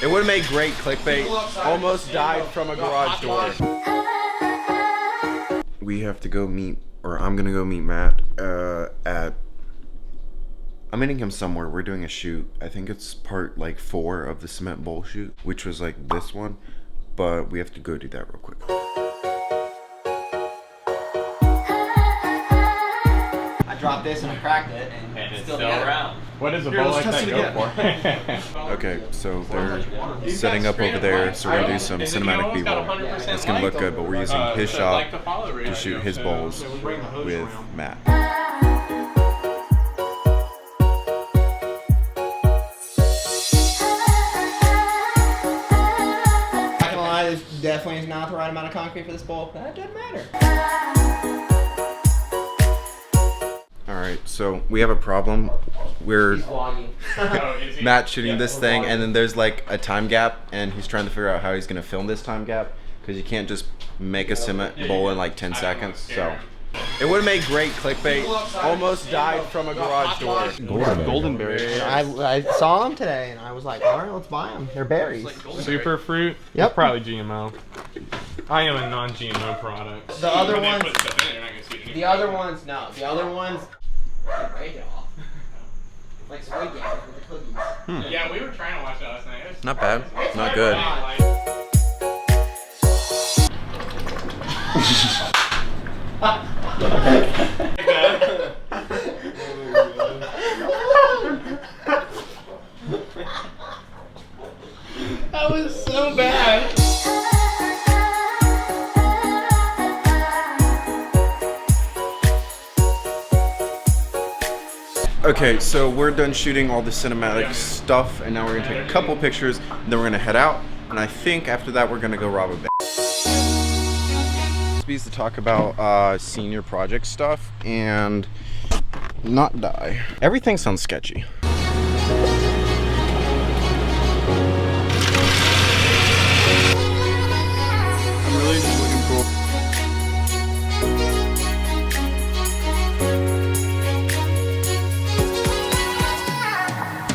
It would have made great clickbait. Almost died from a garage door. We have to go meet, or I'm gonna go meet Matt I'm meeting him somewhere. We're doing a shoot. I think it's part like 4 of the cement bowl shoot, which was like this one, but we have to go do that real quick. I dropped this and I cracked it, and it's still around. What does a bowl like that go for? Okay, so they're setting up over there, so we're gonna do some cinematic b-roll. It's gonna look good, but we're using his shop to shoot his bowls with Matt. This definitely is not the right amount of concrete for this bowl. That doesn't matter. Alright, so we have a problem. We're Matt shooting this thing, and then there's like a time gap, and he's trying to figure out how he's gonna film this time gap, because you can't just make a cement bowl in like 10 seconds. So it would have made great clickbait. Almost died from a garage door. Golden berries. I saw them today, and I was like, all right, let's buy them. They're berries. Super fruit? Yep. Probably GMO. I am a non-GMO product. The other ones, no. The other ones, break it off. Like Squid Game with the cookies. Yeah, we were trying to watch that last night. Not bad. Not good. That was so bad. Okay, so we're done shooting all the cinematic stuff, and now we're gonna take a couple pictures, and then we're gonna head out, and I think after that we're gonna go rob a bank. This to talk about senior project stuff and not die. Everything sounds sketchy. I'm really just looking for.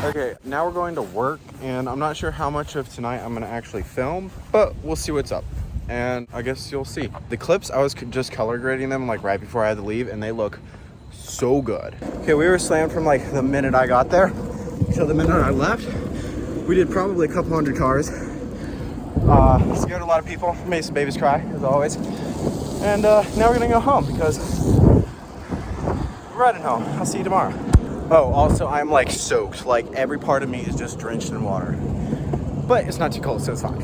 Okay, now we're going to work, and I'm not sure how much of tonight I'm gonna actually film, but we'll see what's up. And I guess you'll see. The clips, I was just color grading them like right before I had to leave, and they look so good. Okay, we were slammed from like the minute I got there till the minute I left. We did probably a couple hundred cars. Scared a lot of people, made some babies cry, as always. And now we're gonna go home because we're riding home. I'll see you tomorrow. Oh, also I'm like soaked. Like every part of me is just drenched in water. But it's not too cold, so it's fine.